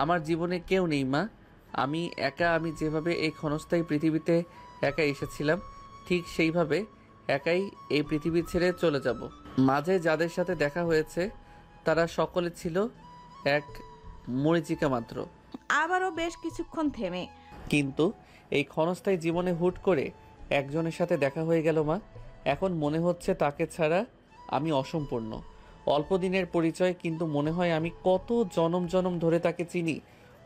আমার জীবনে কেউ নেই মা। আমি একা। আমি যেভাবে এই ক্ষণস্থায়ী পৃথিবীতে একা এসেছিলাম, ঠিক সেইভাবে একাই এই পৃথিবী ছেড়ে চলে যাব। মাঝে যাদের সাথে দেখা হয়েছে তারা সকলে ছিল এক মরীচিকা মাত্র। আবারও বেশ কিছুক্ষণ থেমে। কিন্তু এই ক্ষণস্থায়ী জীবনে হুট করে একজনের সাথে দেখা হয়ে গেল মা। এখন মনে হচ্ছে তাকে ছাড়া আমি অসম্পূর্ণ। অল্প দিনের পরিচয়, কিন্তু মনে হয় আমি কত জনম জনম ধরে তাকে চিনি।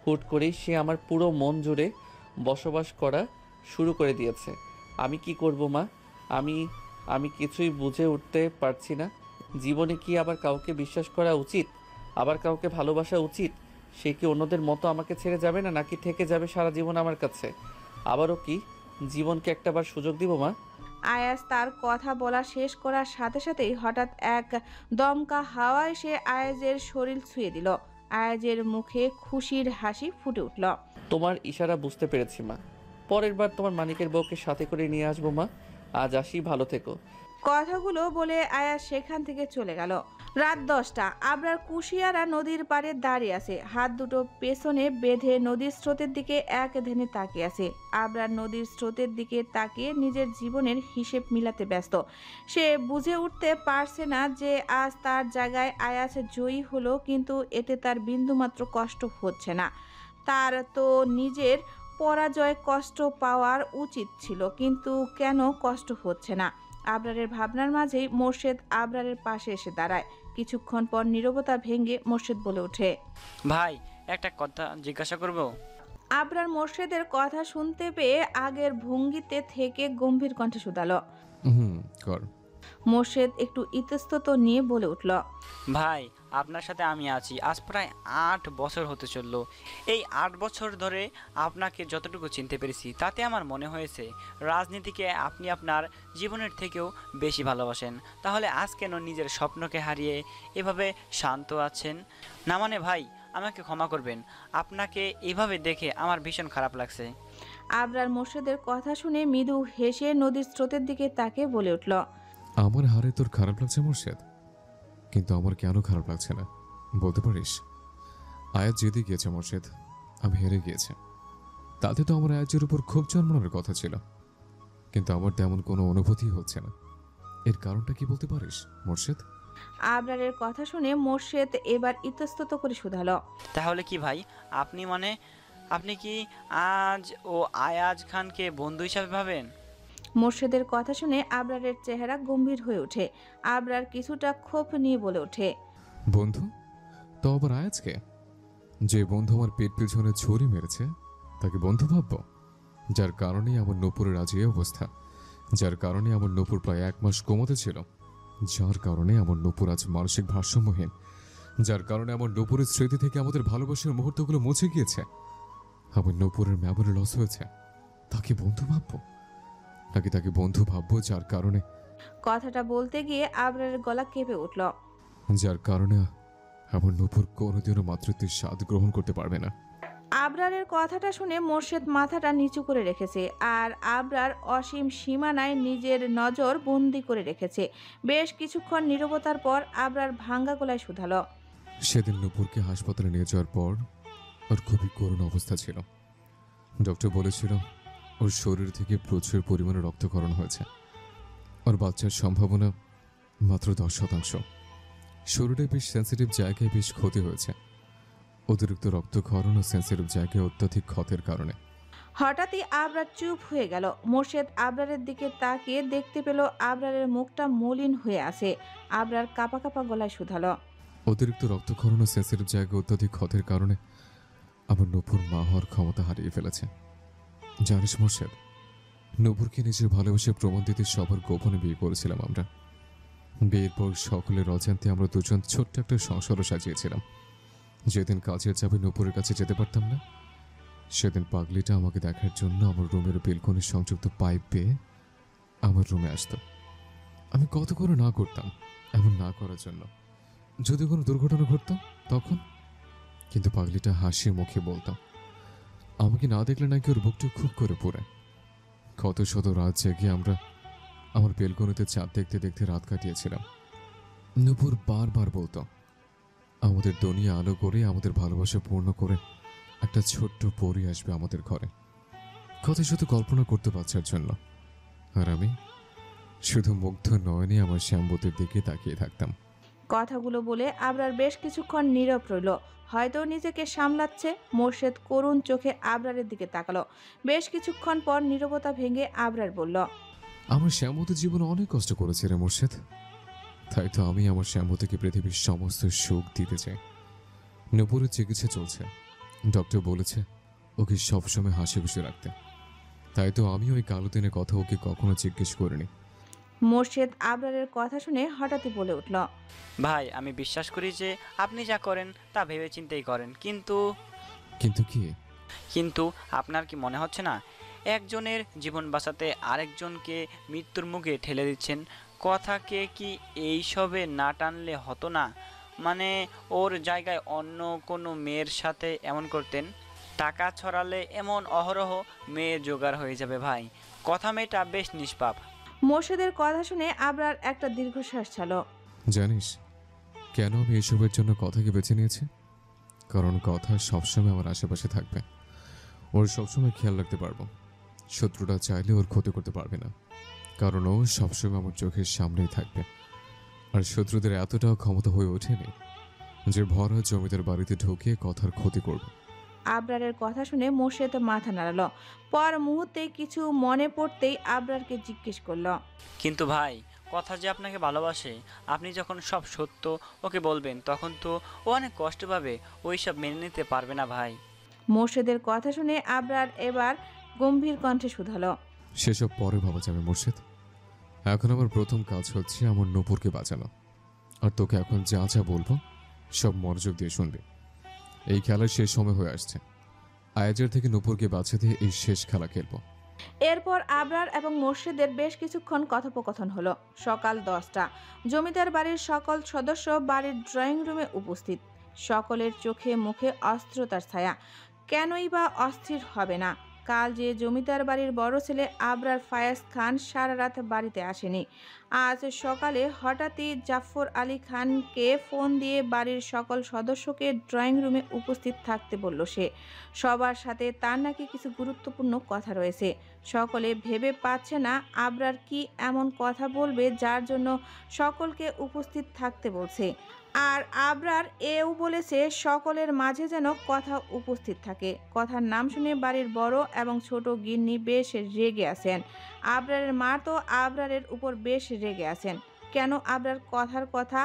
হুট করেই সে আমার পুরো মন জুড়ে বসবাস করা শুরু করে দিয়েছে। আমি কি করব মা? আমি আমি কিছুই বুঝে উঠতে পারছি না। জীবনে কি আবার কাউকে বিশ্বাস করা উচিত? আবার কাউকে ভালোবাসা উচিত? সে কি অন্যদের মতো আমাকে ছেড়ে যাবে না, নাকি থেকে যাবে সারা জীবন আমার কাছে? আবারও কি জীবনকে একটাবার সুযোগ দিব মা? আয়াস তার কথা বলা শেষ করার সাথে সাথেই হঠাৎ এক দমকা হাওয়া এসে আয়াজের শরীর ছুঁয়ে দিল। আয়াজের মুখে খুশির হাসি ফুটে উঠল। তোমার ইশারা বুঝতে পেরেছি মা। পরের বার তোমার মানিকের বউকে সাথে করে নিয়ে আসবো মা। আজ আসি, ভালো থেকো। কথাগুলো বলে আয়াস সেখান থেকে চলে গেল। রাত 10টা। আবরার কুশিয়ারা নদীর পাড়ে দাঁড়িয়ে আছে, হাত দুটো পেছনে বেঁধে নদীর স্রোতের দিকে এক ধ্যানে তাকিয়ে আছে। আবরার নদীর স্রোতের দিকে তাকিয়ে নিজের জীবনের হিসেব মিলাতে ব্যস্ত। সে বুঝে উঠতে পারছে না যে আজ তার জায়গায় আয়াস জয়ী হলো, কিন্তু এতে তার বিন্দুমাত্র কষ্ট হচ্ছে না। তার তো নিজের পরাজয় কষ্ট পাওয়ার উচিত ছিল, কিন্তু কেন কষ্ট হচ্ছে না? আবরারের ভাবনার মাঝেই মোর্শেদ আবরারের পাশে এসে দাঁড়ায়। কিছুক্ষণ পর নীরবতা ভেঙে মোর্শেদ বলে ওঠে, ভাই, একটা কথা জিজ্ঞাসা করব? আবরার মোর্শেদের কথা শুনতে পেয়ে আগের ভঙ্গিতে থেকে গম্ভীর কণ্ঠে শুধালো। হুম, কর। মোর্শেদ একটু ইতস্তত নিয়ে বলে উঠল, ভাই, আপনার সাথে আমি আছি আজ প্রায় 8 বছর হতে চললো। এই 8 বছর ধরে আপনাকে যতটুকু চিনতে পেরেছি তাতে আমার মনে হয়েছে রাজনীতিকে আপনি আপনার জীবনের থেকেও বেশি ভালোবাসেন। তাহলে আজ কেন নিজের স্বপ্নকে হারিয়ে এভাবে শান্ত আছেন? না মানে ভাই, আমাকে ক্ষমা করবেন, আপনাকে এভাবে দেখে আমার ভীষণ খারাপ লাগছে। আবরার মোর্শেদের কথা শুনে মৃদু হেসে নদীর স্রোতের দিকে তাকে বলে উঠল, আমার হারে তোর খারাপ লাগছে মোর্শেদ, কিন্তু আমার কেন খারাপ লাগছে না বলতে পারিস? আয়াত জিতে গিয়েছে মোর্শেদ, আমি হেরে গিয়েছে। তাতে তো আমার আয়াতের উপর খুব জন্মানোর কথা ছিল, কিন্তু আমার তেমন কোনো অনুভূতি হচ্ছে না। এর কারণটা কি বলতে পারিস মোর্শেদ? আবরারের কথা শুনে মোর্শেদ এবার ইতস্তত করে শুধালো, তাহলে কি ভাই, আপনি কি আজ ও আয়াজ খানকে বন্ধু হিসাবে ভাবেন? মোর্শেদের কথা শুনে আবরারের চেহারা গম্ভীর হয়ে ওঠে। আবরার কিছুটা ক্ষোভ নিয়ে বলে ওঠে, বন্ধু? তো আবার আয়াজকে? যে বন্ধু আমার পেট পিছনে ছুরি মেরেছে তাকে বন্ধু ভাববো? যার কারণেই আমার নূপুরের আজ এই অবস্থা, যার কারণে আমার নূপুর প্রায় 1 মাস কোমাতে ছিল, যার কারণে আমার নূপুর আজ মানসিক ভারসাম্যহীন, যার কারণে আমার নূপুরের স্মৃতি থেকে আমাদের ভালোবাসার মুহূর্তগুলো মুছে গিয়েছে, আমার নূপুরের মেমোরি লস হয়েছে, তাকে বন্ধু ভাববো? নাকি তাকে বন্ধু ভাববো কথাটা বলতে গিয়ে আবরারের গলা কেঁপে উঠল। যার কারণে আমার নূপুর কোনোদিনও মাতৃত্বের স্বাদ গ্রহণ করতে পারবে না? আবরারের কথাটা শুনে মোর্শেদ মাথাটা নিচু করে রেখেছে, আর আবরার অসীম সীমানায় নিজের নজর বন্দি করে রেখেছে। বেশ কিছুক্ষণ নীরবতার পর আবরার ভাঙ্গা গলায় শুধালো, সেদিন নূপুরকে হাসপাতালে নিয়ে যাওয়ার পর ওর খুবই করুণ অবস্থা ছিল। ডক্টর বলেছিল ওর শরীর থেকে প্রচুর পরিমাণে রক্তক্ষরণ হয়েছে, ওর বাচ্চার সম্ভাবনা মাত্র 10%। শরীরে বেশ সেন্সিটিভ জায়গায় বেশ ক্ষতি হয়েছে, অতিরিক্ত রক্তক্ষরণ ও সেন্সিটিভ জায়গায় অত্যাধিক ক্ষতের কারণে। হঠাৎই আবরার চুপ হয়ে গেল। মোর্শেদ আবরারের দিকে তাকিয়ে দেখতে পেল আবরারের মুখটা মলিন হয়ে আছে। আবরার কাঁপা কাঁপা গলায় শুধালো, অতিরিক্ত রক্তক্ষরণ ও সেন্সিটিভ জায়গায় অত্যাধিক ক্ষতের কারণে আমার নূপুর মা হওয়ার ক্ষমতা হারিয়ে ফেলেছে। জানিস মোর্শেদ, নূপুরকে নিজের ভালোবাসে প্রমাণ দিতে সবার গোপনে বিয়ে করেছিলাম আমরা। বিয়ের পর সকলের অজান্তে আমরা দুজন ছোট্ট একটা সংসারও সাজিয়েছিলাম। যেদিন কাজের চাপে নূপুরের কাছে যেতে পারতাম না, সেদিন পাগলিটা আমাকে দেখার জন্য আমার রুমের বেলকনির সংযুক্ত পাইপ পেয়ে আমার রুমে আসতো। আমি কত করে না করতাম এমন না করার জন্য, যদি কোনো দুর্ঘটনা ঘটতো তখন। কিন্তু পাগলিটা হাসি মুখে বলতাম আমাকে না দেখলে নাকি ওর বুকটা খুব করে পড়ে। কত শত রাত জেগে আমরা আমার বেলকনিতে চাঁদ দেখতে দেখতে রাত কাটিয়েছিলাম। নূপুর বারবার বলতো আমাদের দুনিয়া আলো করে, আমাদের ভালোবাসা পূর্ণ করে একটা ছোট্ট পরী আসবে আমাদের ঘরে, কত শুধু কল্পনা করতে বাচ্চার জন্য। আর আমি শুধু মুগ্ধ নয়নে আমার শ্যামবতীর দিকে তাকিয়ে থাকতাম। কথাগুলো বলে আবরার বেশ কিছুক্ষণ নীরব রইল, হয়তো নিজেকে সামলাচ্ছে। মোর্শেদ করুণ চোখে আবরারের দিকে তাকালো। বেশ কিছুক্ষণ পর নীরবতা ভেঙে আবরার বলল, আমার শ্যামবতী জীবনে অনেক কষ্ট করেছে রে মোর্শেদ, তাই তো আমি আমার শ্যামবতীকে পৃথিবীর সমস্ত সুখ দিতে চাই। নূপুরের চিকিৎসা চলছে, ডক্টর বলেছে ওকে সবসময় হাসি খুশি রাখতে, তাই তো আমি ওই কালো দিনের কথা ওকে কখনো জিজ্ঞেস করিনি। মোর্শেদ আবরারের কথা শুনে হঠাৎই বলে উঠল, ভাই আমি বিশ্বাস করি যে আপনি যা করেন তা ভেবে চিন্তেই করেন, কিন্তু কিন্তু কি? কিন্তু আপনার কি মনে হচ্ছে না একজনের জীবন বাঁচাতে আরেকজনকে মৃত্যুর মুখে ঠেলে দিচ্ছেন? কথাকে কি এইসবে না টানলে হতো না? মানে ওর জায়গায় অন্য কোনো মেয়ের সাথে এমন করতেন? টাকা ছড়ালে এমন অহরহ মেয়ে জোগাড় হয়ে যাবে ভাই। কথা মেয়েটা বেশ নিষ্পাপ। মোর্শেদের কথা শুনে আবরার একটা দীর্ঘশ্বাস ছাড়ল। জানিস কেন আমি এসবের জন্য কথাকে বেছে নিয়েছি? কারণ কথা সবসময় আমার আশেপাশে থাকবে, ওর সবসময় খেয়াল রাখতে পারবো। শত্রুটা চাইলে ওর ক্ষতি করতে পারবে না, কারণ ও সবসময় আমার চোখের সামনেই থাকবে। আর শত্রুদের এতটাও ক্ষমতা হয়ে ওঠেনি যে ভরা জমিদার বাড়িতে ঢুকে কথার ক্ষতি করবে। আবরারের কথা শুনে মোর্শেদ মাথা নাড়ালো। পর মুহূর্তে কিছু মনে পড়তেই আবরারকে জিজ্ঞেস করলো, কিন্তু ভাই কথা যে আপনাকে ভালোবাসে, আপনি যখন সব সত্য ওকে বলবেন তখন তো ও অনেক কষ্ট পাবে, ওই সব মেনে নিতে পারবে না ভাই। মোর্শেদের কথা শুনে আবরার এবার গম্ভীর কণ্ঠে শুধালো, সেসব পরে ভাবা যাবে মোর্শেদ, এখন আমার প্রথম কাজ হচ্ছে আমার নূপুরকে বাঁচানো। আর তোকে এখন যা যা বলবো সব মনোযোগ দিয়ে শুনবি। এই খেলার শেষ সময় হয়ে আসছে, আয়াজের থেকে নূপুরকে বাঁচাতে এই শেষ খেলা খেলবো। এরপর আবরার এবং মোর্শেদের বেশ কিছুক্ষণ কথোপকথন হলো। সকাল 10টা। জমিদার বাড়ির সকল সদস্য বাড়ির ড্রয়িং রুমে উপস্থিত। সকলের চোখে মুখে অস্থিরতার ছায়া। কেনই বা অস্থির হবে না? কাল যে জমিদার বাড়ির বড় ছেলে আবরার ফায়াজ খান সারা রাত বাড়িতে আসেনি। আজ সকালে হঠাৎই জাফর আলী খানকে ফোন দিয়ে বাড়ির সকল সদস্যকে ড্রয়িং রুমে উপস্থিত থাকতে বলল সে। সবার সাথে তার নাকি কিছু গুরুত্বপূর্ণ কথা রয়েছে। সকলে ভেবে পাচ্ছে না আবরার কি এমন কথা বলবে যার জন্য সকলকে উপস্থিত থাকতে বলছে। আর আবরার এও বলেছে সকলের মাঝে যেন কথা উপস্থিত থাকে। কথার নাম শুনে বাড়ির বড় এবং ছোট গিন্নি বেশ রেগে আছেন। আবরারের মা তো আবরারের উপর বেশ রেগে আছেন। কেন আবরার কথার কথা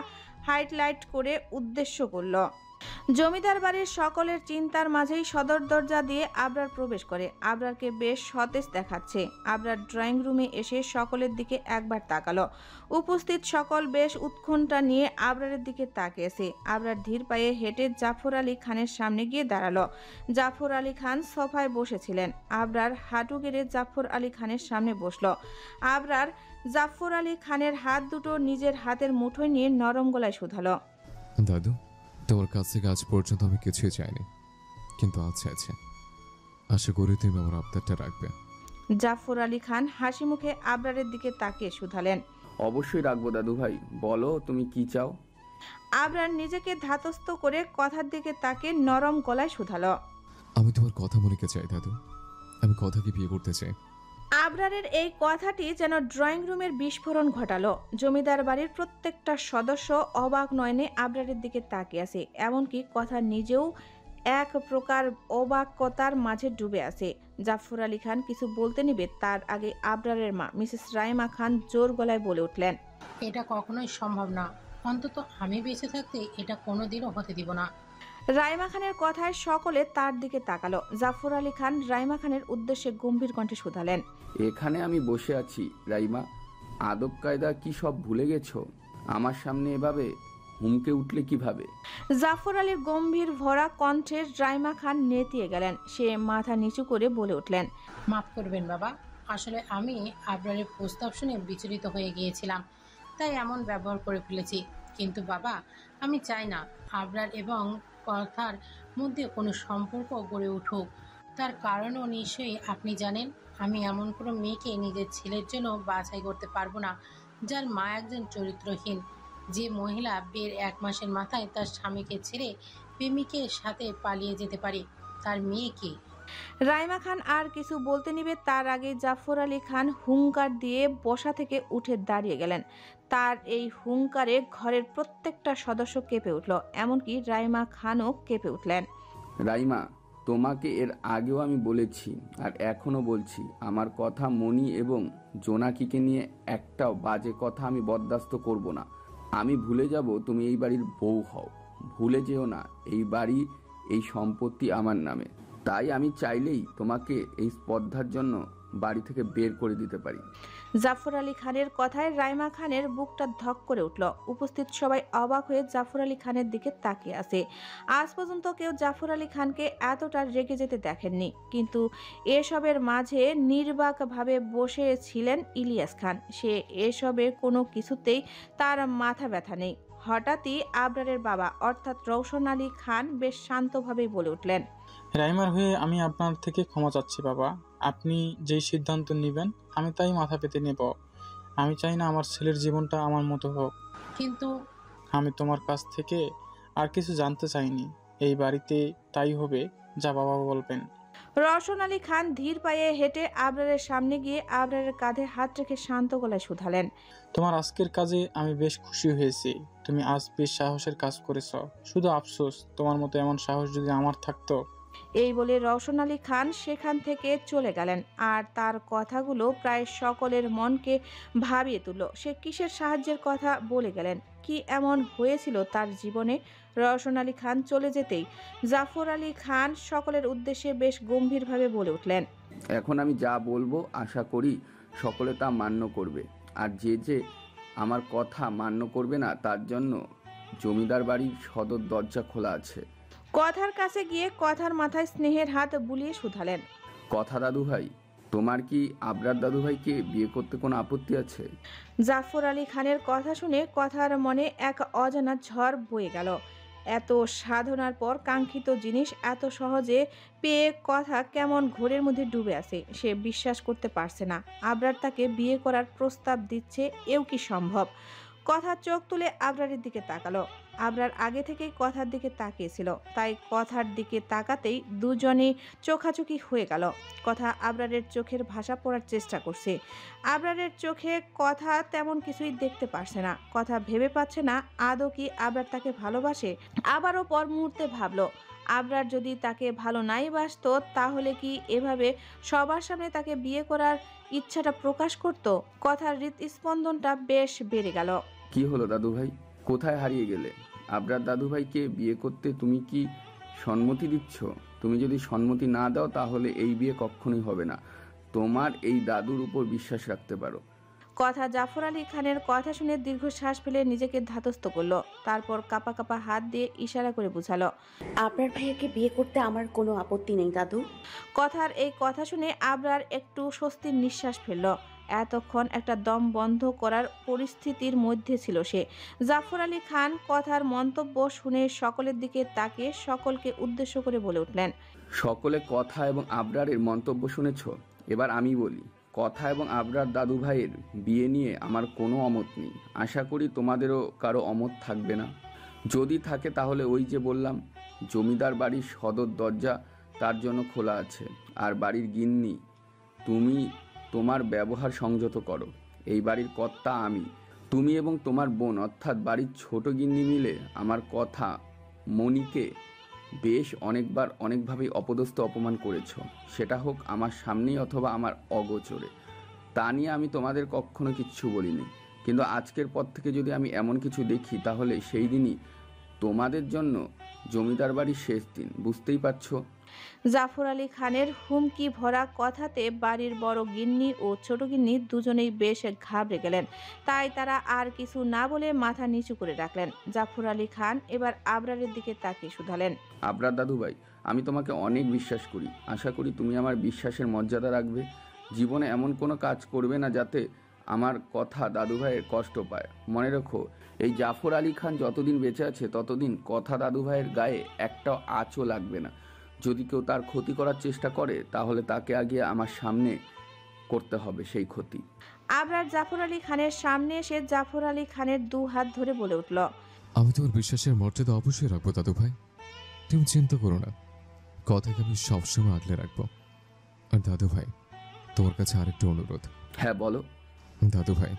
হাইলাইট করে উদ্দেশ্য করল। জমিদার বাড়ির সকলের চিন্তার মাঝেই সদর দরজা দিয়ে আবরার প্রবেশ করে। আবরারকে বেশ সতেজ দেখাচ্ছে। আবরার ড্রয়িং রুমে এসে সকলের দিকে একবার তাকালো। উপস্থিত সকল বেশ উৎকণ্ঠা নিয়ে আবরারের দিকে তাকিয়েছে। আবরার ধীর পায়ে হেঁটে জাফর আলী খানের সামনে গিয়ে দাঁড়ালো। জাফর আলী খান সোফায় বসেছিলেন। আবরার হাঁটু গেড়ে জাফর আলী খানের সামনে বসলো। আবরার জাফর আলী খানের হাত দুটো নিজের হাতের মুঠোয় নিয়ে নরম গলায় শুধালো, দাদু, তোমার কাছ থেকে আজ পর্যন্ত আমি কিছুই চাইনি, কিন্তু আজ চাইছি। আশা করি তুমি আমার আবদারটা রাখবে। জাফর আলী খান হাসি মুখে আবরারের দিকে তাকিয়ে শুধালেন, অবশ্যই রাখবো দাদু ভাই, বলো তুমি কি চাও। আবরার নিজেকে ধাতস্থ করে কথার দিকে তাকে নরম গলায় শুধালো, আমি তোমার কথা মনে চাই দাদু, আমি কথাকে বিয়ে করতে চাই। আবরারের এই কথাটি যেন ড্রয়িং রুমের বিস্ফোরণ ঘটালো। জমিদার বাড়ির প্রত্যেকটা সদস্য অবাক নয়নে আবরারের দিকে তাকিয়ে আছে। এমনকি কথা নিজেও এক প্রকার অবাকতার মাঝে ডুবে আছে। জাফর আলী খান কিছু বলতে নিবে তার আগে আবরারের মা মিসেস রাইমা খান জোর গলায় বলে উঠলেন, এটা কখনোই সম্ভব না, অন্তত আমি বেঁচে থাকতে এটা কোনোদিনও হতে দিব না। রাইমা খানের কথায় সকলে তার দিকে তাকালো। জাফর আলী খান রাইমা খানের উদ্দেশ্যে গম্ভীর কণ্ঠে শুধালেন, এখানে আমি বসে আছি রাইমা, আদব কায়দা কি সব ভুলে গেছো? আমার সামনে এভাবে হুমকে উঠলে কিভাবে? জাফর আলীর গম্ভীর ভরা কণ্ঠে রাইমা খান নেতিয়ে গেলেন। সে মাথা নিচু করে বলে উঠলেন, মাফ করবেন বাবা, আসলে আমি আবরারের প্রস্তাব শুনে বিচলিত হয়ে গিয়েছিলাম, তাই এমন ব্যবহার করে ফেলেছি। কিন্তু বাবা, আমি চাই না আবরার এবং কথার মধ্যে কোনো সম্পর্ক গড়ে উঠুক। তার কারণও নিশ্চয়ই আপনি জানেন। আমি এমন কোনো মেয়েকে নিজের ছেলের জন্য বাছাই করতে পারবো না যার মা একজন চরিত্রহীন। যে মহিলা বিয়ের 1 মাসের মাথায় তার স্বামীকে ছেড়ে প্রেমিকের সাথে পালিয়ে যেতে পারে, তার মেয়েকে। রাইমা খান আর কিছু বলতে নিবে তার আগে জাফর আলী খান হুঙ্কার দিয়ে বসা থেকে উঠে দাঁড়িয়ে গেলেন। তার এই হুঙ্কারে ঘরের প্রত্যেকটা সদস্য কেঁপে উঠল, এমনকি রাইমা খানও কেঁপে উঠলেন। রাইমা, তোমাকে এর আগেও আমি বলেছি আর এখনও বলছি, আমার কথা মনি এবং জোনাকিকে নিয়ে একটাও বাজে কথা আমি বরদাস্ত করব না। আমি ভুলে যাব তুমি এই বাড়ির বউ হও, ভুলে যেও না এই বাড়ি, এই সম্পত্তি আমার নামে। তাই আমি চাইলেই তোমাকে এই স্পর্ধার জন্য বাড়ি থেকে বের করে দিতে পারি। জাফর আলী খানের কথায় রাইমা খানের বুকটা ধক করে উঠল। উপস্থিত সবাই অবাক হয়ে জাফর আলী খানের দিকে তাকিয়ে আছে। আজ পর্যন্ত কেউ জাফর আলী খানকে এতটা রেগে যেতে দেখেননি, কিন্তু এসবের মাঝে নির্বাকভাবে বসে ছিলেন ইলিয়াস খান। সে এসবের কোনো কিছুতেই তার মাথা ব্যথা নেই। হঠাৎই আবরারের বাবা অর্থাৎ রওশন আলী খান বেশ শান্তভাবেই বলে উঠলেন, রাইমার হয়ে আমি আপনার থেকে ক্ষমা চাচ্ছি বাবা। আপনি যেই সিদ্ধান্ত নেবেন আমি তাই মাথা পেতে নেব। আমি চাই না আমার ছেলের জীবনটা আমার মতো হোক। কিন্তু আমি তোমার কাছ থেকে আর কিছু জানতে চাইনি। এই বাড়িতে তাই হবে যা বাবা বলবেন। রওশন আলী খান ধীর পায়ে হেঁটে আবরারের সামনে গিয়ে আবরারের কাঁধে হাত রেখে শান্ত গলায় শুধালেন, তোমার আজকের কাজে আমি বেশ খুশি হয়েছি। তুমি আজ বেশ সাহসের কাজ করেছ। শুধু আফসোস, তোমার মতো এমন সাহস যদি আমার থাকতো। এই বলে রওশন আলী খান সেখান থেকে চলে গেলেন। আর তার কথাগুলো প্রায় সকলের মনকে ভাবিয়ে তুলল। সে কিসের সাহায্যের কথা বলে গেলেন? কি এমন হয়েছিল তার জীবনে? রওশন আলী খান চলে যেতেই জাফর আলী খান সকলের উদ্দেশ্যে বেশ গম্ভীরভাবে বলে উঠলেন, এখন আমি যা বলবো আশা করি সকলে তা মান্য করবে। আর যে যে আমার কথা মান্য করবে না তার জন্য জমিদার বাড়ির সদর দরজা খোলা আছে। কথার কাছে গিয়ে কথার মাথায় স্নেহের হাত বুলিয়ে শুধালেন, কথা দাদু ভাই, তোমার কি আবরার দাদু ভাইকে বিয়ে করতে কোনো আপত্তি আছে? জাফর আলী খানের কথা শুনে কথার মনে এক অজানা ঝড় বয়ে গেল। এত সাধনার পর কাঙ্ক্ষিত জিনিস এত সহজে পেয়ে কথা কেমন ঘোরের মধ্যে ডুবে আছে। সে বিশ্বাস করতে পারছে না আবরার তাকে বিয়ে করার প্রস্তাব দিচ্ছে। এও কি সম্ভব? কথা চোখ তুলে আবরারের দিকে তাকালো। আবরার আগে থেকেই কথার দিকে তাকিয়েছিল, তাই কথার দিকে তাকাতেই দুজনেই চোখাচোখি হয়ে গেল। কথা আবরারের চোখের ভাষা পড়ার চেষ্টা করছে। আবরারের চোখে কথা তেমন কিছুই দেখতে পারছে না। কথা ভেবে পাচ্ছে না আদৌ কি আবরার তাকে ভালোবাসে। আবারও পর মুহূর্তে ভাবলো, আবরার যদি তাকে ভালো নাই বাসতো তাহলে কি এভাবে সবার সামনে তাকে বিয়ে করার ইচ্ছাটা প্রকাশ করত? কথার হৃদস্পন্দনটা বেশ বেড়ে গেল। কি হলো দাদু ভাই, কোথায় হারিয়ে গেলে? আবরার দাদু ভাইকে বিয়ে করতে তুমি কি সম্মতি দিচ্ছ? তুমি যদি সম্মতি না দাও তাহলে এই বিয়ে কখনোই হবে না। তোমার এই দাদুর উপর বিশ্বাস রাখতে পারো। কথা জাফর আলী খানের কথা শুনে দীর্ঘশ্বাস ফেলে নিজেকে ধাতস্থ করলো। তারপর কাপা কাপা হাত দিয়ে ইশারা করে বুঝালো, আপনার ভাইয়াকে বিয়ে করতে আমার কোনো আপত্তি নেই দাদু। কথার এই কথা শুনে আবরার একটু স্বস্তির নিঃশ্বাস ফেলল। এতক্ষণ একটা দম বন্ধ করার পরিস্থিতির মধ্যে ছিল সে। জাফর আলী খান কথার মন্তব্য শুনে সকলের দিকে তাকিয়ে সকলকে উদ্দেশ্য করে বলে উঠলেন, সকলে কথা এবং আবরারের মন্তব্য শুনেছ। এবার আমি বলি, কথা এবং আবরার দাদু ভাইয়ের বিয়ে নিয়ে আমার কোনো অমত নেই। আশা করি তোমাদেরও কারো অমত থাকবে না। যদি থাকে তাহলে ওই যে বললাম, জমিদার বাড়ির সদর দরজা তার জন্য খোলা আছে। আর বাড়ির গিন্নি, তুমি তোমার ব্যবহার সংযত করো। এই বাড়ির কর্তা আমি। তুমি এবং তোমার বোন অর্থাৎ বাড়ির ছোট গিন্নি মিলে আমার কথা মনিকে বেশ অনেকবার অনেকভাবেই অপদস্থ অপমান করেছ। সেটা হোক আমার সামনেই অথবা আমার অগোচরে, তা নিয়ে আমি তোমাদের কখনো কিচ্ছু বলিনি। কিন্তু আজকের পর থেকে যদি আমি এমন কিছু দেখি তাহলে সেই দিনই তোমাদের জন্য জমিদার বাড়ির শেষ দিন, বুঝতেই পারছো? জাফর আলী খানের হুমকি ভরা কথাতে বাড়ির বড় গিন্নি ও ছোট গিন্নি দুজনেই বেশ ঘাবড়ে গেলেন। তাই তারা আর কিছু না বলে মাথা নিচু করে রাখলেন। জাফর আলী খান এবার আবরারের দিকে তাকিয়ে শুধালেন, আবরার দাদু ভাই, আমি তোমাকে অনেক বিশ্বাস করি। আশা করি তুমি আমার বিশ্বাসের মর্যাদা রাখবে। জীবনে এমন কোনো কাজ করবে না যাতে আমার কথা দাদু ভাইয়ের কষ্ট পায়। মনে রেখো, এই জাফর আলী খান যতদিন বেঁচে আছে ততদিন কথা দাদু ভাইয়ের গায়ে একটাও আঁচও লাগবে না। যদি কেউ তার ক্ষতি করার চেষ্টা করে তাহলে তাকে আগে আমার সামনে করতে হবে সেই ক্ষতি। আবরার জাফর আলী খানের সামনে এসে জাফর আলী খানের দু হাত ধরে বলে উঠল, আমি তোমার বিশ্বাসের মর্যাদা অবশ্যই রাখবো দাদু ভাই, তুমি চিন্তা করো না। কথাকে আমি সবসময় আগলে রাখবো। আর দাদু ভাই, তোমার কাছে আরেকটা অনুরোধ। হ্যাঁ বলো। দাদু ভাই,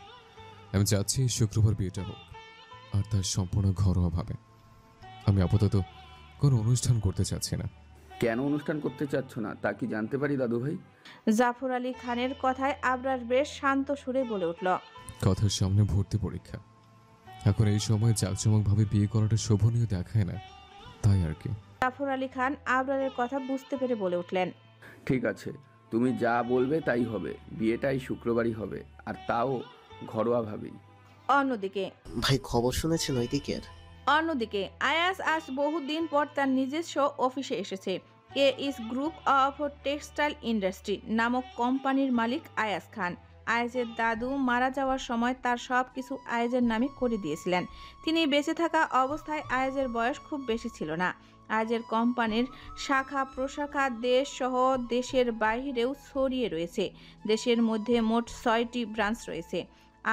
আমি চাচ্ছি এই শুক্রবার বিয়েটা হোক, আর তার সম্পূর্ণ ঘরোয়াভাবে। আমি আপাতত কোনো অনুষ্ঠান করতে চাচ্ছি না। কেন অনুষ্ঠান করতে চাচ্ছ না তা কি জানতে পারি দাদু ভাই? জাফর আলী খানের কথায় আবরার বেশ শান্ত সুরে বলে উঠল। কথার সামনে ভর্তি পরীক্ষা, এখন এই সময় জাঁকজমকভাবে বিয়ে করাটা শোভনীয় দেখায় না, তাই আর কি। জাফর আলী খান আবরারের কথা বুঝতে পেরে বলে উঠলেন। ঠিক আছে, তুমি যা বলবে তাই হবে। বিয়েটা এই শুক্রবারই হবে, আর তাও ঘরোয়াভাবেই। অন্যদিকে ভাই, খবর শুনেছেন ওই দিকের? অন্যদিকে আয়াস আজ বহুদিন পর তার নিজস্ব অফিসে এসেছে। ইস গ্রুপ অফ টেক্সটাইল ইন্ডাস্ট্রি নামক কোম্পানির মালিক আয়াস খান। আয়াজের দাদু মারা যাওয়ার সময় তার সব কিছু আয়াজের নামে করে দিয়েছিলেন। তিনি বেঁচে থাকা অবস্থায় আয়াজের বয়স খুব বেশি ছিল না। আয়াজের কোম্পানির শাখা প্রশাখা দেশ সহ দেশের বাইরেও ছড়িয়ে রয়েছে। দেশের মধ্যে মোট 6টি ব্রাঞ্চ রয়েছে,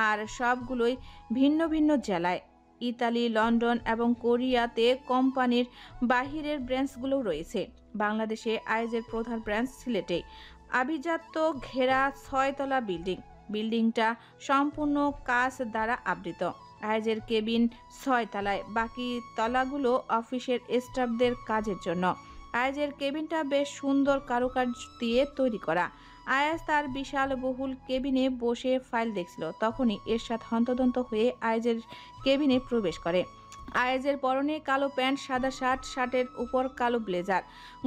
আর সবগুলোই ভিন্ন ভিন্ন জেলায়। ইতালি, লন্ডন এবং কোরিয়াতে কোম্পানির বাহিরের ব্রাঞ্চগুলো রয়েছে। বাংলাদেশে আয়াজের প্রধান ব্রাঞ্চ সিলেটে। আভিজাত্য ঘেরা 6তলা বিল্ডিংটা সম্পূর্ণ কাঁচ দ্বারা আবৃত। আয়াজের কেবিন 6 তলায়, বাকি তলাগুলো অফিসের স্টাফদের কাজের জন্য। আয়াজের কেবিনটা বেশ সুন্দর কারুকার্য দিয়ে তৈরি করা। আয়াজ তার বিশাল বহুল কেবিনে বসে ফাইল দেখছিল, তখনই এরশাদ হন্তদন্ত হয়ে আয়াজের কেবিনে প্রবেশ করে। আয়াজের পরনে কালো প্যান্ট, সাদা শার্ট, শার্টের উপর কালো ব্লেজার,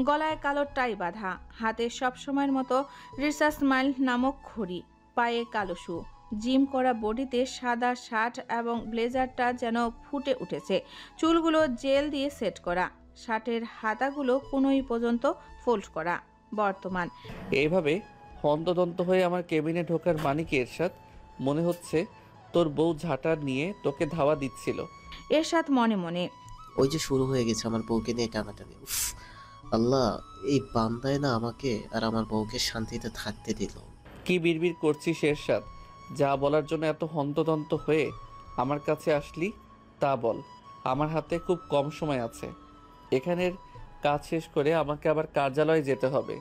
গলায় কালো টাই বাঁধা, হাতে সবসময়ের মতো রিসার্চ স্মাইল নামক ঘড়ি, পায়ে কালো শু, জিম করা বডিতে সাদা শার্ট এবং ব্লেজারটা যেন ফুটে উঠেছে। চুলগুলো জেল দিয়ে সেট করা, শার্টের হাতাগুলো কোনোই পর্যন্ত ফোল্ড করা। বর্তমান এইভাবে হন্তদন্ত হয়ে আমার কেবিনে ঢোকার মানে কি এরশাদ? মনে হচ্ছে তোর বউ ঝাঁটা নিয়ে তোকে ধাওয়া দিচ্ছিল। এরশাদ মনে মনে, ওই যে শুরু হয়ে গেছে আমার বউকে নিয়ে টানাটানি। উফ আল্লাহ, এই বান্দায় না আমাকে আর আমার বউকে শান্তিতে থাকতে দিল। কি বিড়বিড় করছিস এরশাদ? যা বলার জন্য এত হন্তদন্ত হয়ে আমার কাছে আসলি তা বল। আমার হাতে খুব কম সময় আছে, এখানের কাজ শেষ করে আমাকে আবার কার্যালয়ে যেতে হবে।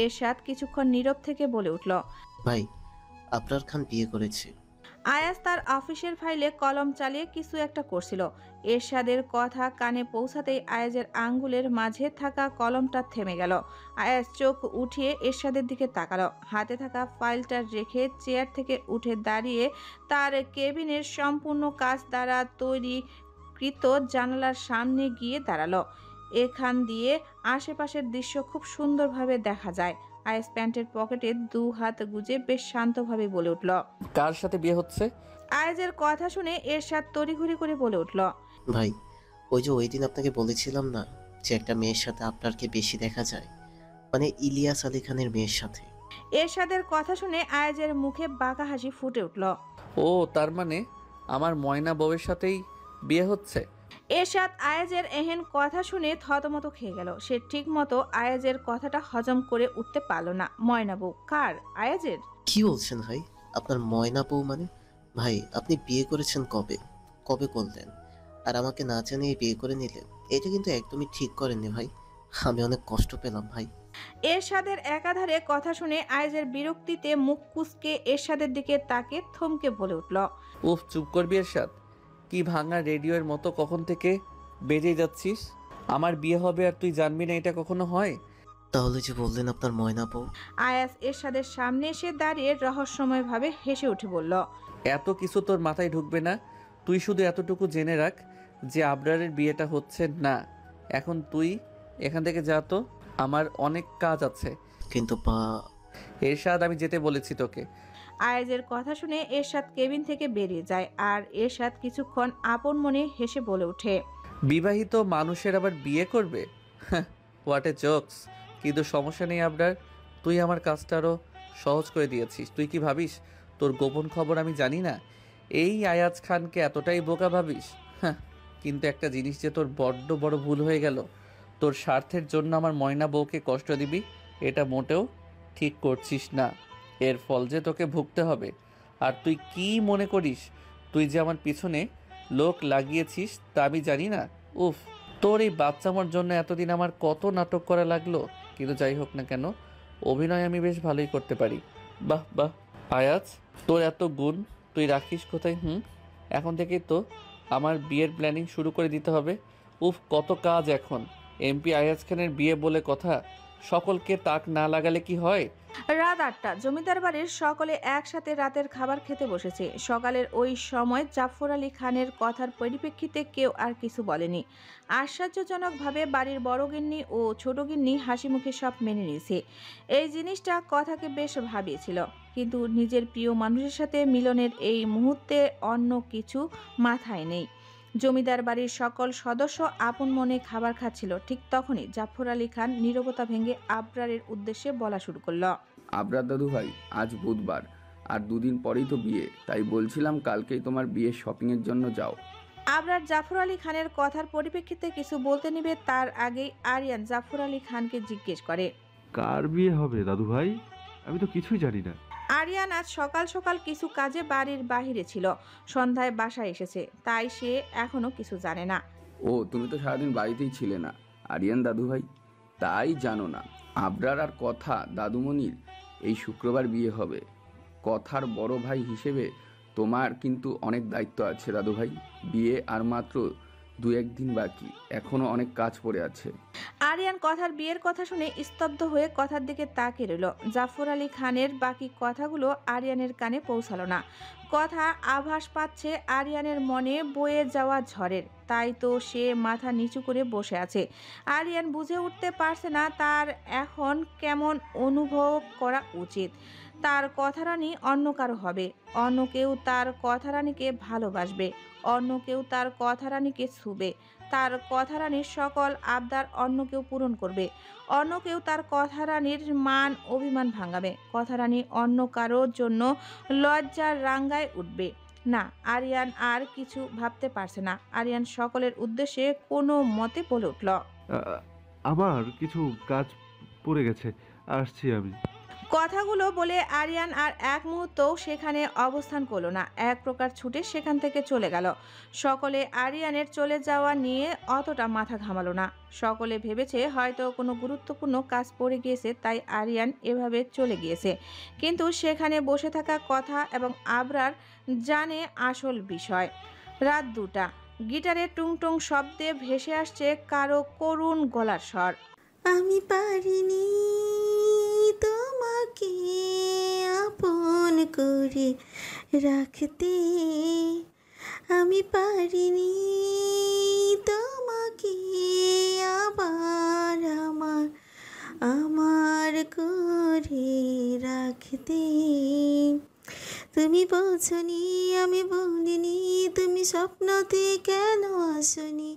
এরশাদ কিছুক্ষণ নীরব থেকে বলে উঠল। ভাই, আবরার খান বিয়ে করেছে। আয়াস তার অফিসের ফাইলে কলম চালিয়ে কিছু একটা করছিল। এরশাদের কথা কানে পৌঁছাতেই আয়াজের আঙ্গুলের মাঝে থাকা কলমটা থেমে গেল। আয়াজ চোখ উঠিয়ে এরশাদের দিকে তাকালো। হাতে থাকা ফাইলটা রেখে চেয়ার থেকে উঠে দাঁড়িয়ে তার কেবিনের সম্পূর্ণ কাচ দ্বারা তৈরিকৃত জানালার সামনে গিয়ে দাঁড়ালো। এখান দিয়ে আশেপাশের দৃশ্য খুব সুন্দরভাবে দেখা যায়। আয়াস প্যান্টের পকেটে 2 হাত গুজে বেশ শান্তভাবে বলে উঠল। কার সাথে বিয়ে হচ্ছে? আয়াজের কথা শুনে এরশাদ তড়িঘড়ি করে বলে উঠল। ভাই, ওই যে ওই দিন আপনাকে বলেছিলাম না যে একটা মেয়ের সাথে আপনারকে বেশি দেখা যায়, মানে ইলিয়াস আলী খানের মেয়ের সাথে। এরশাদের কথা শুনে আয়াজের মুখে বাঁকা হাসি ফুটে উঠল। ও, তার মানে আমার ময়না বউয়ের সাথেই বিয়ে হচ্ছে? এরশাদ আয়াজের এহেন কথা শুনে থতমত খেয়ে গেল। সে ঠিক মতো আয়াজের কথাটা হজম করে উঠতে পারল না। ময়না বউ কার? আয়াজের? কি বলছেন ভাই? আপনার ময়না বউ মানে? ভাই, আপনি বিয়ে করেছেন কবে? কবে করলেন? আর আমাকে না জানিয়ে বিয়ে করে নিলেন। এটা কিন্তু একদমই ঠিক করেননি ভাই। আমি অনেক কষ্ট পেলাম ভাই। এরশাদের একাধারে কথা শুনে আয়াজের বিরক্তিতে মুখ কুঁচকে এরশাদের দিকে তাকে থমকে বলে উঠল। উফ, চুপ করবি এরশাদ। কি ভাঙা রেডিওর মতো কখন থেকে বেজে যাচ্ছিস? আমার বিয়ে হবে আর তুই জানবি না, এটা কখনো হয়? তাহলে যে বললেন আপনার ময়না বউ। আয়াজ এরশাদের সামনে এসে দাঁড়িয়ে রহস্যময়ভাবে হেসে উঠে বলল। এত কিছু তোর মাথায় ঢুকবে না। তুই শুধু এতটুকু জেনে রাখ যে আবরারের বিয়েটা হচ্ছে না। এখন তুই এখান থেকে যা তো, আমার অনেক কাজ আছে। কিন্তু এরশাদ, আমি যেতে বলেছি তোকে। আয়াজের কথা শুনে এরশাদ কেবিন থেকে বেরিয়ে যায়। আর এরশাদ কিছুক্ষণ আপন মনে হেসে বলে ওঠে। বিবাহিত মানুষের আবার বিয়ে করবে? What a jokes. কিন্তু সমস্যা নেই আবরার, তুই আমার কাজটা আরও সহজ করে দিয়েছিস। তুই কি ভাবিস তোর গোপন খবর আমি জানি না? এই আয়াজ খানকে এতটাই বোকা ভাবিস? কিন্তু একটা জিনিস যে তোর বড্ড বড় ভুল হয়ে গেল। তোর স্বার্থের জন্য আমার ময়না বউকে কষ্ট দিবি, এটা মোটেও ঠিক করছিস না। এর ফল যে তোকে ভুগতে হবে। আর তুই কি মনে করিস তুই যে আমার পিছনে লোক লাগিয়েছিস তা আমি জানি না? উফ, তোর এই বাচ্চামার জন্য এতদিন আমার কত নাটক করা লাগলো, কিন্তু যাই হোক না কেন, অভিনয় আমি বেশ ভালোই করতে পারি। বাহ বাহ আয়াজ, তোর এত গুণ তুই রাখিস কোথায়? এখন থেকেই তো আমার বিয়ের প্ল্যানিং শুরু করে দিতে হবে। উফ, কত কাজ এখন। এমপি আয়াজ খানের বিয়ে বলে কথা, সকলকে তাক না লাগালে কি হয়? রাত 8টা, জমিদার বাড়ির সকলে একসাথে রাতের খাবার খেতে বসেছে। সকালের ওই সময় জাফর আলী খানের কথার পরিপ্রেক্ষিতে কেউ আর কিছু বলেনি। আশ্চর্যজনকভাবে বাড়ির বড় গিন্নি ও ছোট গিন্নি হাসি মুখে সব মেনে নিয়েছে। এই জিনিসটা কথাকে বেশ ভাবিয়েছিল, কিন্তু নিজের প্রিয় মানুষের সাথে মিলনের এই মুহূর্তে অন্য কিছু মাথায় নেই। জমিদার বাড়ির সকল সদস্য আপন মনে খাবার খাচ্ছিল। ঠিক তখনই জাফর আলী খান নীরবতা ভেঙে আবরারের উদ্দেশ্যে বলা শুরু করলো। আবরার দাদু ভাই, আজ বুধবার আর 2 দিন পরেই তো বিয়ে, তাই বলছিলাম কালকেই তোমার বিয়ের শপিংয়ের জন্য যাও। আবরার জাফর আলী খানের কথার পরিপ্রেক্ষিতে কিছু বলতে নিবে তার আগেই আরিয়ান জাফর আলী খানকে জিজ্ঞেস করে, কার বিয়ে হবে দাদু ভাই? আমি তো কিছুই জানি না। আরিয়ান আজ সকাল সকাল কিছু কাজে বাড়ির বাহিরে ছিল, সন্ধ্যায় বাসায় এসেছে, তাই সে এখনো কিছু জানে না। ও, তুমি তো সারাদিন বাড়িতেই ছিলে না আরিয়ান দাদু ভাই, তাই জানো না। আবরার আর কথা দাদুমণির এই শুক্রবার বিয়ে হবে। কথার বড় ভাই হিসেবে তোমার কিন্তু অনেক দায়িত্ব আছে দাদু ভাই। বিয়ে আর মাত্র 2-1 দিন বাকি, এখনো অনেক কাজ পড়ে আছে। আরিয়ান কথার বিয়ের কথা শুনে স্তব্ধ হয়ে কথার দিকে তাকিয়ে রইল। জাফর আলী খানের বাকি কথাগুলো আরিয়ানের কানে পৌঁছালো না। কথা আভাস পাচ্ছে আরিয়ানের মনে বয়ে যাওয়া ঝড়ের, তাই তো সে মাথা নিচু করে বসে আছে। আরিয়ান বুঝে উঠতে পারছে না তার এখন কেমন অনুভব করা উচিত। তার কথারানী অন্য কারো হবে, অন্য কেউ তার কথারানীকে ভালোবাসবে, অন্য কেউ তার কথারানীকে ছুবে, তার কথারানীর সকল আবদার অন্য কেউ পূরণ করবে, অন্য কেউ তার কথারানীর মান অভিমান ভাঙাবে, কথারানী অন্য কারোর জন্য লজ্জার রাঙ্গায় উঠবে। না, আরিয়ান আর কিছু ভাবতে পারছে না। আরিয়ান সকলের উদ্দেশ্যে কোনো মতে বলে উঠল, আমার কিছু কাজ পড়ে গেছে, আসছি আমি। কথাগুলো বলে আরিয়ান আর এক মুহূর্তও সেখানে অবস্থান করলো না, এক প্রকার ছুটে সেখান থেকে চলে গেল। সকলে আরিয়ানের চলে যাওয়া নিয়ে অতটা মাথা ঘামালো না। সকলে ভেবেছে হয়তো কোনো গুরুত্বপূর্ণ কাজ পড়ে গিয়েছে, তাই আরিয়ান এভাবে চলে গিয়েছে। কিন্তু সেখানে বসে থাকা কথা এবং আবরার জানে আসল বিষয়। রাত 2টা, গিটারের টুংটুং শব্দে ভেসে আসছে কারো করুণ গলার স্বর। আমি পারিনি তোমাকে আপন করে রাখতে, আমি পারিনি তোমাকে আবার আমার করে রাখতে। তুমি বোঝনি, আমি বলিনি, তুমি স্বপ্নতে কেন আসনি,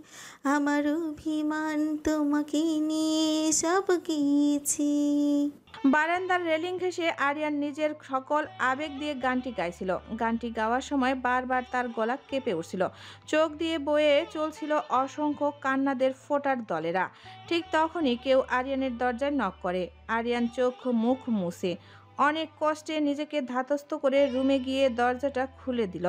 আমার অভিমান তোমাকে নিয়ে সব গিয়েছি। বারান্দার রেলিং ঘেঁষে আরিয়ান নিজের সকল আবেগ দিয়ে গানটি গাইছিল। গানটি গাওয়ার সময় বারবার তার গলা কেঁপে উঠছিল, চোখ দিয়ে বয়ে চলছিল অসংখ্য কান্নাদের ফোঁটার দলেরা। ঠিক তখনই কেউ আরিয়ানের দরজায় নক করে। আরিয়ান চোখ মুখ মুছে অনেক কষ্টে নিজেকে ধাতস্থ করে রুমে গিয়ে দরজাটা খুলে দিল।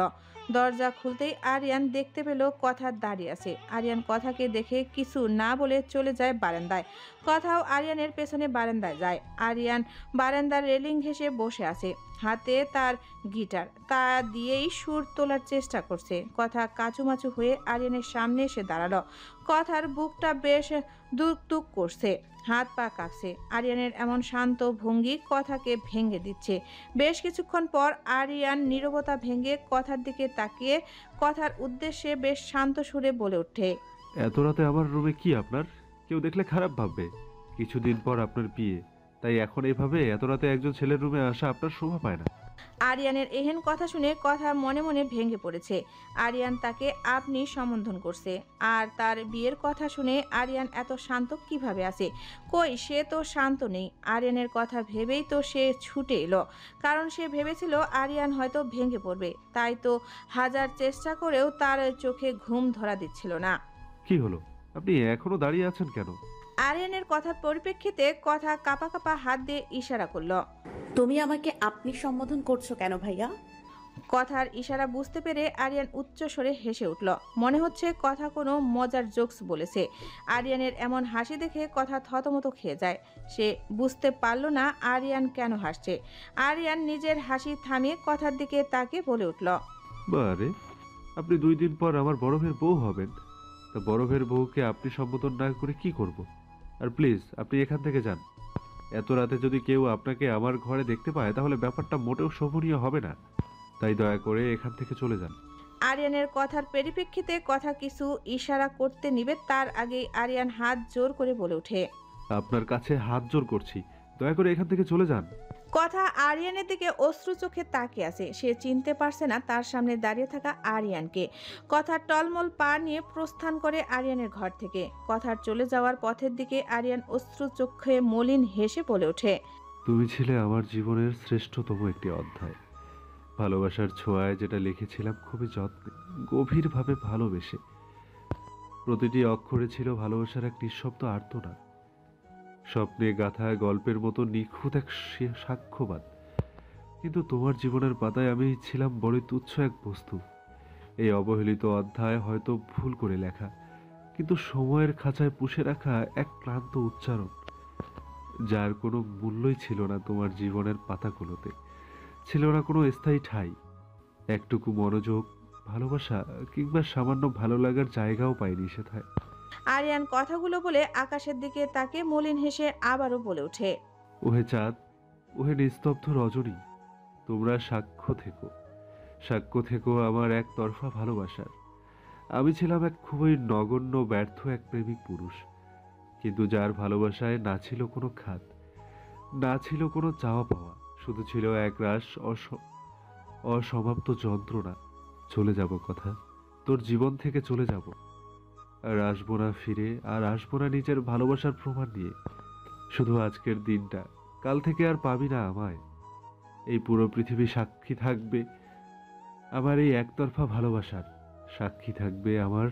দরজা খুলতেই আরিয়ান দেখতে পেল কথা দাঁড়িয়ে আছে। আরিয়ান কথাকে দেখে কিছু না বলে চলে যায় বারান্দায়। কথাও আরিয়ানের পেছনে বারান্দায় যায়। আরিয়ান বারান্দার রেলিং ঘেঁষে বসে আছে, হাতে তার গিটার, তা দিয়েই সুর তোলার চেষ্টা করছে। কথা কাচুমাচু হয়ে আরিয়ানের সামনে এসে দাঁড়ালো। কথার বুকটা বেশ দুকদুক করছে, হাত পা কাঁপছে। আরিয়ানের এমন শান্ত ভঙ্গি কথাকে ভেঙে দিচ্ছে। বেশ কিছুক্ষণ পর আরিয়ান নীরবতা ভেঙে কথার দিকে তাকিয়ে কথার উদ্দেশ্যে বেশ শান্ত সুরে বলে ওঠে, এত রাতে আমার রুমে কি আপনার? কেউ দেখলে খারাপ ভাববে। কিছুদিন পর আপনার বিয়ে, তাই এখন এভাবে এত রাতে একজন ছেলের রুমে আসা আপনার শোভা পায় না। আরিয়ানের এহেন কথা শুনে কথা মনে মনে ভেঙে পড়েছে। আরিয়ান তাকে আপনি সম্বোধন করছে, আর তার বিয়ের কথা শুনে আরিয়ান এত শান্ত কিভাবে আছে? কই, সে তো শান্ত নেই। আরিয়ানের কথা ভেবেই তো সে ছুটে এলো, কারণ সে ভেবেছিল আরিয়ান হয়তো ভেঙে পড়বে। তাই তো হাজার চেষ্টা করেও তার চোখে ঘুম ধরা দিচ্ছিল না। কি হলো, আপনি এখনো দাঁড়িয়ে আছেন কেন? আরিয়ানের কথার পরিপ্রেক্ষিতে কথা কাপা কাপা হাত দিয়ে ইশারা করলো, তুমি আমাকে আপনি সম্বোধন করছো কেন ভাইয়া? কথার ইশারা বুঝতে পেরে আরিয়ান উচ্চস্বরে হেসে উঠল। মনে হচ্ছে কথা কোনো মজার জোকস বলেছে। আরিয়ানের এমন হাসি দেখে কথা থতমত খেয়ে যায়। সে বুঝতে পারল না আরিয়ান কেন হাসছে। আরিয়ান নিজের হাসি থামিয়ে কথার দিকে তাকিয়ে বলে উঠল, বারে, আপনি 2 দিন পর আমার বড় ভাইয়ের বউ হবেন। তা বড় ভাইয়ের বউকে আপনি সম্বোধন না করে কি করব? আর প্লিজ আপনি এখান থেকে যান। এত রাতে যদি কেউ আপনাকে আমার ঘরে দেখতে পায় তাহলে ব্যাপারটা মোটেও শোভনীয় হবে না। তাই দয়া করে এখান থেকে চলে যান। আরিয়ানের কথার পরিপ্রেক্ষিতে কথা কিছু ইশারা করতে নিবে তার আগেই আরিয়ান হাত জোর করে বলে ওঠে, আপনার কাছে হাত জোর করছি, দয়া করে এখান থেকে চলে যান। কথা আরিয়ানের দিকে অশ্রু চোখে তাকিয়ে আছে। সে চিনতে পারছে না তার সামনে দাঁড়িয়ে থাকা আরিয়ানকে। কথা টলমল পা নিয়ে প্রস্থান করে আরিয়ানের ঘর থেকে। কথার চলে যাওয়ার পথের দিকে আরিয়ান অশ্রু চোখে মলিন হেসে বলে ওঠে, তুমি ছিলে আমার জীবনের শ্রেষ্ঠতম একটি অধ্যায়। ভালোবাসার ছোঁয়ায় যেটা লিখেছিলাম খুবই যত্নে, গভীরভাবে ভালোবেসে। প্রতিটি অক্ষরে ছিল ভালোবাসার এক নিঃশব্দ আর্তনাদ। স্বপ্নে গাথা গল্পের মতো নিখুঁত এক সাক্ষ্যবাদ। কিন্তু তোমার জীবনের পাতায় আমি ছিলাম বড়ই তুচ্ছ এক বস্তু। এই অবহেলিত অধ্যায় হয়তো ভুল করে লেখা, কিন্তু সময়ের খাঁচায় পুষে রাখা এক ক্লান্ত উচ্চারণ, যার কোনো মূল্যই ছিল না তোমার জীবনের পাতাগুলোতে। ছিল না কোনো স্থায়ী ঠাঁই, একটুকু মনোযোগ, ভালোবাসা কিংবা সামান্য ভালো লাগার জায়গাও পাইনি সেথায়। আরিয়ান কথাগুলো বলে আকাশের দিকে তাকে মলিন হেসে আবারও বলে ওঠে, ওহে চাঁদ, ওহে নিস্তব্ধ রজনী, তোমরা সাক্ষ্য থেকো আমার একতরফা ভালোবাসার। আমি ছিলাম এক খুবই নগণ্য ব্যর্থ এক প্রেমিক পুরুষ, কিন্তু যার ভালোবাসায় না ছিল কোনো খাত, না ছিল কোনো চাওয়া পাওয়া, শুধু ছিল একরাশ অসমাপ্ত যন্ত্রণা। চলে যাব কথা, তোর জীবন থেকে চলে যাব, আর আসবো না ফিরে, আর আসবো না নিজের ভালোবাসার প্রমাণ নিয়ে। শুধু আজকের দিনটা, কাল থেকে আর পাবি না আমায়। এই পুরো পৃথিবী সাক্ষী থাকবে আমার এই একতরফা ভালোবাসার, সাক্ষী থাকবে আমার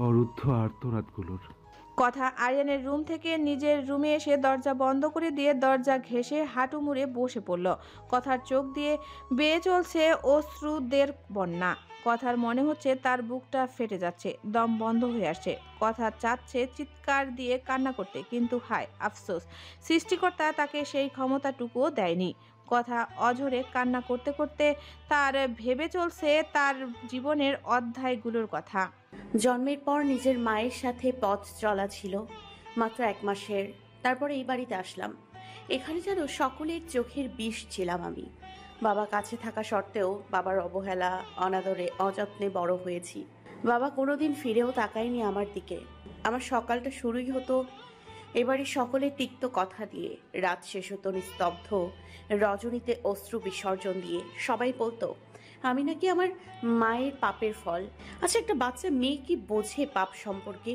অরুদ্ধ আর্তনাদগুলোর। কথা আরিয়ানের রুম থেকে নিজের রুমে এসে দরজা বন্ধ করে দিয়ে দরজা ঘেঁষে হাঁটু মুড়ে বসে পড়ল। কথার চোখ দিয়ে বেয়ে চলছে অশ্রুদের বন্যা। কথার মনে হচ্ছে তার বুকটা ফেটে যাচ্ছে, দম বন্ধ হয়ে আসছে। কথা চাচ্ছে চিৎকার দিয়ে কান্না করতে, কিন্তু হায় আফসোস, সৃষ্টিকর্তা তাকে সেই ক্ষমতাটুকুও দেয়নি। কথা অঝরে কান্না করতে করতে তার ভেবে চলছে তার জীবনের অধ্যায়গুলোর কথা। জন্মের পর নিজের মায়ের সাথে পথ চলা ছিল মাত্র 1 মাসের। তারপর এই বাড়িতে আসলাম। এখানে যেন সকলের চোখের বিষ ছিলাম আমি। বাবা কাছে থাকা সত্ত্বেও বাবার অবহেলা, অনাদরে, অযত্নে বড় হয়েছি। বাবা কোনোদিন ফিরেও তাকায়নি আমার দিকে। আমার সকালটা শুরুই হতো এবারে সকলের তিক্ত কথা দিয়ে, রাত শেষ হতো নিস্তব্ধ রজনীতে অশ্রু বিসর্জন দিয়ে। সবাই বলতো আমি নাকি আমার মায়ের পাপের ফল। আচ্ছা, একটা বাচ্চা মেয়ে কি বোঝে পাপ সম্পর্কে?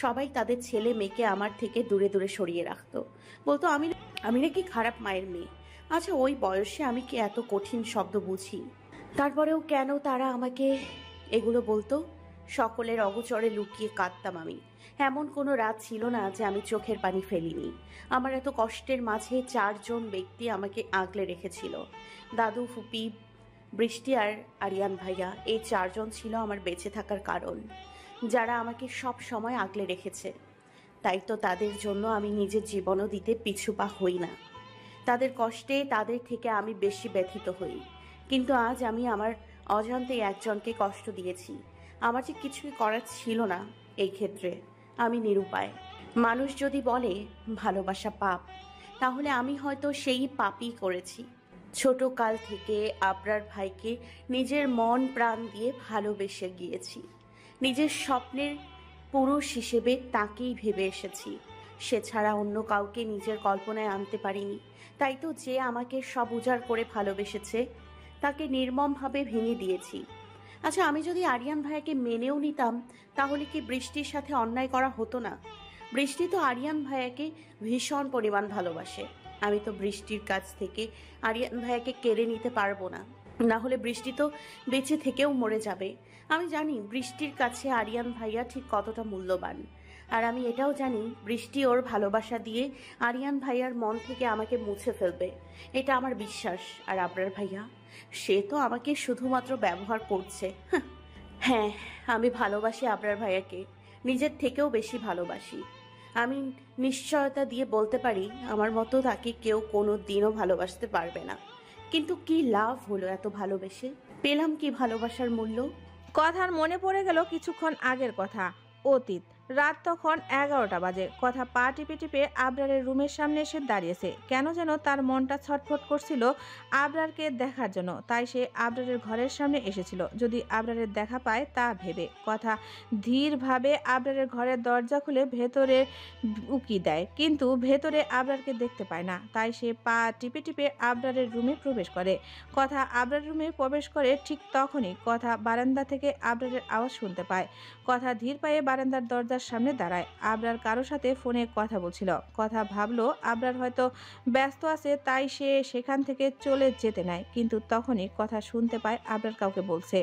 সবাই তাদের ছেলে মেয়েকে আমার থেকে দূরে দূরে সরিয়ে রাখতো, বলতো আমি নাকি খারাপ মায়ের মেয়ে। আচ্ছা, ওই বয়সে আমি কি এত কঠিন শব্দ বুঝি? তারপরেও কেন তারা আমাকে এগুলো বলতো? সকলের অগোচরে লুকিয়ে কাঁদতাম আমি। এমন কোনো রাত ছিল না যে আমি চোখের পানি ফেলিনি। আমার এত কষ্টের মাঝে 4 জন ব্যক্তি আমাকে আগলে রেখেছিল। দাদু, ফুপি, বৃষ্টি আর আরিয়ান ভাইয়া, এই 4 জন ছিল আমার বেঁচে থাকার কারণ, যারা আমাকে সব সময় আগলে রেখেছে। তাই তো তাদের জন্য আমি নিজের জীবনও দিতে পিছু পা হই না। তাদের কষ্টে তাদের থেকে আমি বেশি ব্যথিত হই। কিন্তু আজ আমি আমার অজান্তে একজনকে কষ্ট দিয়েছি। আমার যে কিছুই করার ছিল না এই ক্ষেত্রে। আমি নিরুপায়। মানুষ যদি বলে ভালোবাসা পাপ, তাহলে আমি হয়তো সেই পাপই করেছি। ছোট কাল থেকে আবরার ভাইকে নিজের মন প্রাণ দিয়ে ভালোবেসে গিয়েছি। নিজের স্বপ্নের পুরুষ হিসেবে তাকেই ভেবে এসেছি। সে ছাড়া অন্য কাউকে নিজের কল্পনায় আনতে পারিনি। তাই তো যে আমাকে সব উজাড় করে ভালোবেসেছে তাকে নির্মমভাবে ভেঙে দিয়েছি। আচ্ছা, আমি যদি আরিয়ান ভাইয়াকে মেনেও নিতাম, তাহলে কি বৃষ্টির সাথে অন্যায় করা হতো না? বৃষ্টি তো আরিয়ান ভাইয়াকে ভীষণ পরিমাণ ভালোবাসে। আমি তো বৃষ্টির কাছ থেকে আরিয়ান ভাইয়াকে কেড়ে নিতে পারবো না। না হলে বৃষ্টি তো বেঁচে থেকেও মরে যাবে। আমি জানি বৃষ্টির কাছে আরিয়ান ভাইয়া ঠিক কতটা মূল্যবান। আর আমি এটাও জানি বৃষ্টি ওর ভালোবাসা দিয়ে আরিয়ান ভাইয়ার মন থেকে আমাকে মুছে ফেলবে, এটা আমার বিশ্বাস। আর আবরার ভাইয়া, সে তো আমাকে শুধুমাত্র ব্যবহার করছে। হ্যাঁ, আমি ভালোবাসি আবরার ভাইয়াকে, নিজের থেকেও বেশি ভালোবাসি। আমি নিশ্চয়তা দিয়ে বলতে পারি আমার মতো তাকে কেউ কোনো দিনও ভালোবাসতে পারবে না। কিন্তু কি লাভ হলো এত ভালোবেসে? পেলাম কি ভালোবাসার মূল্য? কথার মনে পড়ে গেল কিছুক্ষণ আগের কথা, অতীত। রাত তখন 11টা বাজে। কথা পা টিপে টিপে আবরারের রুমের সামনে এসে দাঁড়িয়েছে। কেন যেন তার মনটা ছটফট করছিল আবরারকে দেখার জন্য, তাই সে আবরারের ঘরের সামনে এসেছিল যদি আবরারের দেখা পায় তা ভেবে। কথা ধীরভাবে আবরারের ঘরের দরজা খুলে ভেতরে উকি দেয়, কিন্তু ভেতরে আবরারকে দেখতে পায় না। তাই সে পা টিপে টিপে আবরারের রুমে প্রবেশ করে। কথা আবরারের রুমে প্রবেশ করে ঠিক তখনই কথা বারান্দা থেকে আবরারের আওয়াজ শুনতে পায়। কথা ধীর পায়ে বারান্দার দরজার সামনে দাঁড়ায়। আবরার কারো সাথে ফোনে কথা বলছিল। কথা ভাবলো আবরার হয়তো ব্যস্ত আছে, তাই সে সেখান থেকে চলে যেতে নেয়, কিন্তু তখনই কথা শুনতে পায় আবরার কাউকে বলছে।